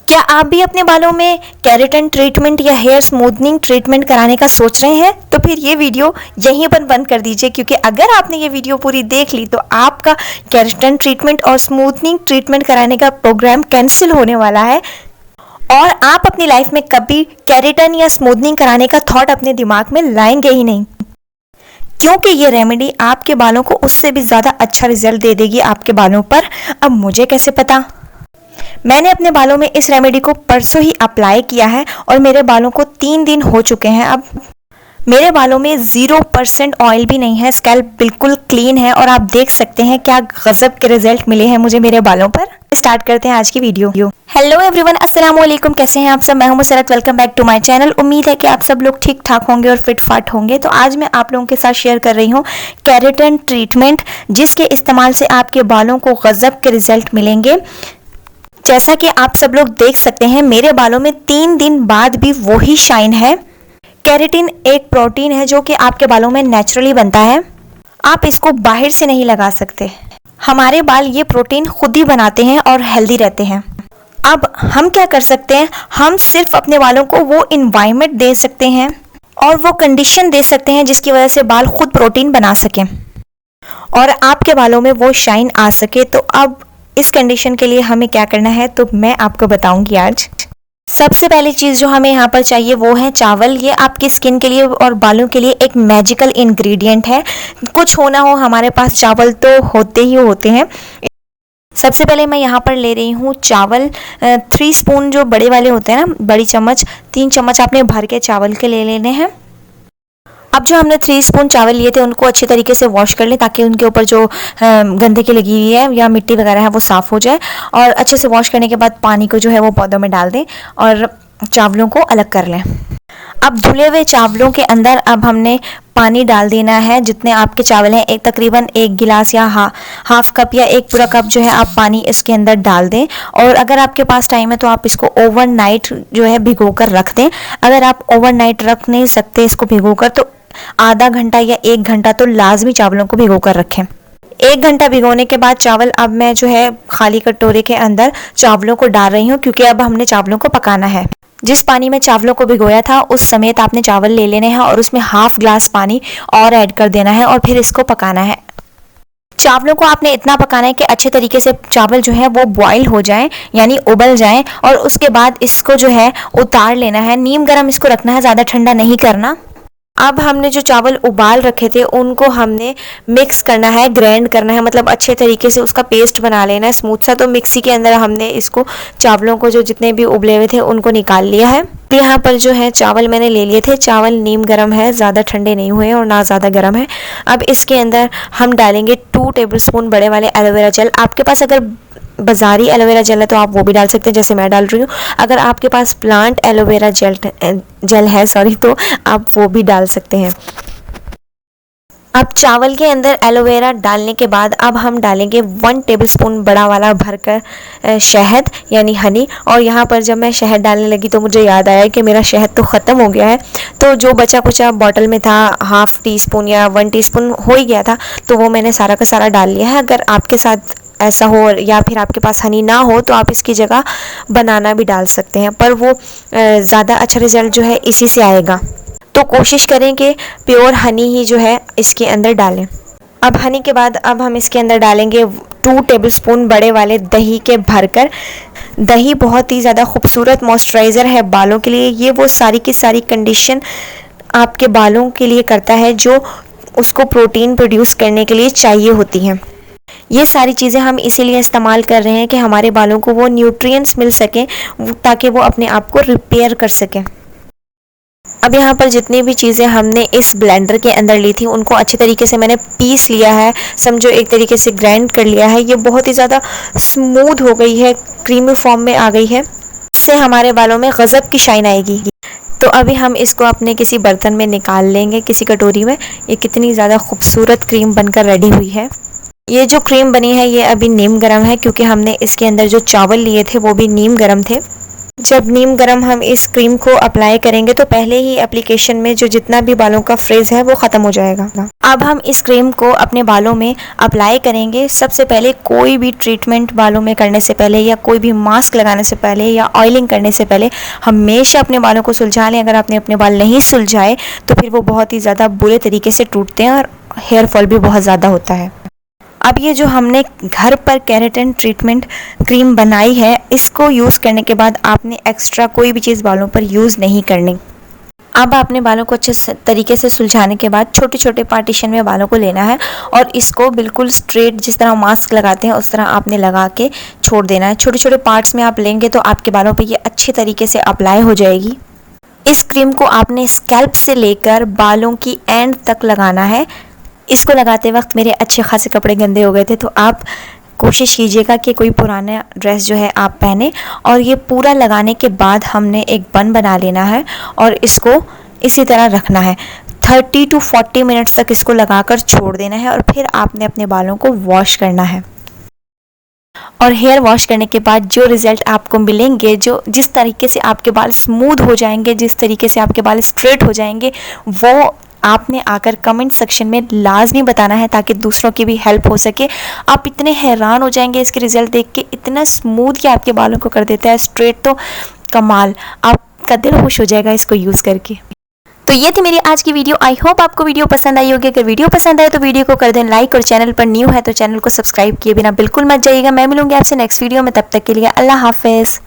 क्या आप भी अपने बालों में केराटिन ट्रीटमेंट या हेयर स्मूथनिंग ट्रीटमेंट कराने का सोच रहे हैं? तो फिर ये वीडियो यहीं पर बंद कर दीजिए, क्योंकि अगर आपने ये वीडियो पूरी देख ली तो आपका केराटिन ट्रीटमेंट और स्मूथनिंग ट्रीटमेंट कराने का प्रोग्राम कैंसिल होने वाला है और आप अपनी लाइफ में कभी केराटिन या स्मूथनिंग कराने का थॉट अपने दिमाग में लाएंगे ही नहीं, क्योंकि ये रेमेडी आपके बालों को उससे भी ज़्यादा अच्छा रिजल्ट दे देगी आपके बालों पर। अब मुझे कैसे पता? मैंने अपने बालों में इस रेमेडी को परसों ही अप्लाई किया है और मेरे बालों को 3 दिन हो चुके हैं। अब मेरे बालों में 0% ऑयल भी नहीं है, स्कैल्प बिल्कुल क्लीन है और आप देख सकते हैं क्या गजब के रिजल्ट मिले हैं मुझे मेरे बालों पर। स्टार्ट करते हैं आज की वीडियो। हेलो एवरीवन, अस्सलाम वालेकुम, कैसे हैं आप सब? मैं हूं Musarrat, welcome back to my channel. उम्मीद है कि आप सब लोग ठीक ठाक होंगे और फिट फाट होंगे। तो आज मैं आप लोगों के साथ शेयर कर रही हूं केराटिन ट्रीटमेंट, जिसके इस्तेमाल से आपके बालों को गजब के रिजल्ट मिलेंगे। जैसा कि आप सब लोग देख सकते हैं, मेरे बालों में 3 दिन बाद भी वही शाइन है। केराटिन एक प्रोटीन है जो कि आपके बालों में नेचुरली बनता है, आप इसको बाहर से नहीं लगा सकते। हमारे बाल ये प्रोटीन खुद ही बनाते हैं और हेल्दी रहते हैं। अब हम क्या कर सकते हैं? हम सिर्फ अपने बालों को वो इन्वायरमेंट दे सकते हैं और वो कंडीशन दे सकते हैं जिसकी वजह से बाल खुद प्रोटीन बना सकें और आपके बालों में वो शाइन आ सके। तो अब इस कंडीशन के लिए हमें क्या करना है तो मैं आपको बताऊंगी आज। सबसे पहली चीज़ जो हमें यहाँ पर चाहिए वो है चावल। ये आपकी स्किन के लिए और बालों के लिए एक मैजिकल इंग्रेडिएंट है। कुछ होना हो, हमारे पास चावल तो होते ही होते हैं। सबसे पहले मैं यहाँ पर ले रही हूँ चावल। 3 स्पून जो बड़े वाले होते हैं ना, बड़ी चम्मच, 3 चम्मच आपने भर के चावल के ले लेने हैं। अब जो हमने 3 स्पून चावल लिए थे उनको अच्छे तरीके से वॉश कर लें, ताकि उनके ऊपर जो गंदगी लगी हुई है या मिट्टी वगैरह है वो साफ़ हो जाए। और अच्छे से वॉश करने के बाद पानी को जो है वो पौधों में डाल दें और चावलों को अलग कर लें। अब धुले हुए चावलों के अंदर अब हमने पानी डाल देना है। जितने आपके चावल हैं, एक तकरीबन 1 गिलास या हाफ कप या 1 पूरा कप जो है आप पानी इसके अंदर डाल दें। और अगर आपके पास टाइम है तो आप इसको ओवरनाइट जो है भिगो कर रख दें। अगर आप ओवरनाइट रख नहीं सकते इसको भिगो कर, तो आधा घंटा या 1 घंटा तो लाजमी चावलों को भिगो कर रखें। 1 घंटा भिगोने के बाद चावल अब मैं जो है खाली कटोरे के अंदर चावलों को डाल रही हूँ, क्योंकि अब हमने चावलों को पकाना है। जिस पानी में चावलों को भिगोया था उस समेत आपने चावल ले लेने हैं और उसमें हाफ ग्लास पानी और ऐड कर देना है और फिर इसको पकाना है। चावलों को आपने इतना पकाना है कि अच्छे तरीके से चावल जो है वो बॉईल हो जाएं, यानी उबल जाएं। और उसके बाद इसको जो है उतार लेना है। नीम गर्म इसको रखना है, ज़्यादा ठंडा नहीं करना। अब हमने जो चावल उबाल रखे थे उनको हमने मिक्स करना है, ग्राइंड करना है, मतलब अच्छे तरीके से उसका पेस्ट बना लेना है स्मूथ सा। तो मिक्सी के अंदर हमने इसको चावलों को जो जितने भी उबले हुए थे उनको निकाल लिया है। यहाँ पर जो है चावल मैंने ले लिए थे। चावल नीम गर्म है, ज़्यादा ठंडे नहीं हुए और ना ज़्यादा गर्म है। अब इसके अंदर हम डालेंगे 2 टेबलस्पून बड़े वाले एलोवेरा जेल। आपके पास अगर बाज़ारी एलोवेरा जेल है तो आप वो भी डाल सकते हैं, जैसे मैं डाल रही हूँ। अगर आपके पास प्लांट एलोवेरा जेल है तो आप वो भी डाल सकते हैं। अब चावल के अंदर एलोवेरा डालने के बाद अब हम डालेंगे 1 टेबलस्पून बड़ा वाला भरकर शहद, यानी हनी। और यहाँ पर जब मैं शहद डालने लगी तो मुझे याद आया कि मेरा शहद तो ख़त्म हो गया है। तो जो बचा कुचा बॉटल में था, हाफ टी स्पून या 1 टीस्पून हो ही गया था, तो वो मैंने सारा का सारा डाल लिया है। अगर आपके साथ ऐसा हो या फिर आपके पास हनी ना हो तो आप इसकी जगह बनाना भी डाल सकते हैं, पर वो ज़्यादा अच्छा रिज़ल्ट जो है इसी से आएगा। तो कोशिश करें कि प्योर हनी ही जो है इसके अंदर डालें। अब हनी के बाद अब हम इसके अंदर डालेंगे 2 टेबलस्पून बड़े वाले दही के भरकर। दही बहुत ही ज़्यादा खूबसूरत मॉइस्चराइज़र है बालों के लिए। ये वो सारी की सारी कंडीशन आपके बालों के लिए करता है जो उसको प्रोटीन प्रोड्यूस करने के लिए चाहिए होती हैं। ये सारी चीज़ें हम इसीलिए इस्तेमाल कर रहे हैं कि हमारे बालों को वो न्यूट्रिएंट्स मिल सकें, ताकि वो अपने आप को रिपेयर कर सकें। अब यहाँ पर जितनी भी चीज़ें हमने इस ब्लेंडर के अंदर ली थी उनको अच्छे तरीके से मैंने पीस लिया है, समझो एक तरीके से ग्राइंड कर लिया है। ये बहुत ही ज़्यादा स्मूथ हो गई है, क्रीमी फॉर्म में आ गई है। इससे हमारे बालों में गज़ब की शाइन आएगी। तो अभी हम इसको अपने किसी बर्तन में निकाल लेंगे, किसी कटोरी में। ये कितनी ज़्यादा खूबसूरत क्रीम बनकर रेडी हुई है। ये जो क्रीम बनी है ये अभी नीम गर्म है, क्योंकि हमने इसके अंदर जो चावल लिए थे वो भी नीम गर्म थे। जब नीम गरम हम इस क्रीम को अप्लाई करेंगे तो पहले ही एप्लीकेशन में जो जितना भी बालों का फ्रिज है वो ख़त्म हो जाएगा। अब हम इस क्रीम को अपने बालों में अप्लाई करेंगे। सबसे पहले कोई भी ट्रीटमेंट बालों में करने से पहले या कोई भी मास्क लगाने से पहले या ऑयलिंग करने से पहले हमेशा अपने बालों को सुलझा लें। अगर आपने अपने बाल नहीं सुलझाए तो फिर वो बहुत ही ज़्यादा बुरे तरीके से टूटते हैं और हेयर फॉल भी बहुत ज़्यादा होता है। अब ये जो हमने घर पर केराटिन ट्रीटमेंट क्रीम बनाई है, इसको यूज़ करने के बाद आपने एक्स्ट्रा कोई भी चीज़ बालों पर यूज़ नहीं करनी। अब आपने बालों को अच्छे तरीके से सुलझाने के बाद छोटे छोटे पार्टीशन में बालों को लेना है और इसको बिल्कुल स्ट्रेट जिस तरह मास्क लगाते हैं उस तरह आपने लगा के छोड़ देना है। छोटे छोटे पार्ट्स में आप लेंगे तो आपके बालों पे ये अच्छे तरीके से अप्लाई हो जाएगी। इस क्रीम को आपने स्कैल्प से लेकर बालों की एंड तक लगाना है। इसको लगाते वक्त मेरे अच्छे खासे कपड़े गंदे हो गए थे, तो आप कोशिश कीजिएगा कि कोई पुराना ड्रेस जो है आप पहने। और ये पूरा लगाने के बाद हमने एक बन बना लेना है और इसको इसी तरह रखना है। 30 to 40 मिनट्स तक इसको लगाकर छोड़ देना है और फिर आपने अपने बालों को वॉश करना है। और हेयर वॉश करने के बाद जो रिज़ल्ट आपको मिलेंगे, जिस तरीके से आपके बाल स्मूथ हो जाएंगे, जिस तरीके से आपके बाल स्ट्रेट हो जाएंगे, वो आपने आकर कमेंट सेक्शन में लाजमी बताना है ताकि दूसरों की भी हेल्प हो सके। आप इतने हैरान हो जाएंगे इसके रिज़ल्ट देख के, इतना स्मूथ कि आपके बालों को कर देता है स्ट्रेट, तो कमाल, आपका दिल खुश हो जाएगा इसको यूज़ करके। तो ये थी मेरी आज की वीडियो। आई होप आपको वीडियो पसंद आई होगी। अगर वीडियो पसंद आए तो वीडियो को कर दें लाइक और चैनल पर न्यू है तो चैनल को सब्सक्राइब किए बिना बिल्कुल मत जाइएगा। मैं मिलूंगी आपसे नेक्स्ट वीडियो में, तब तक के लिए अल्लाह हाफिज़।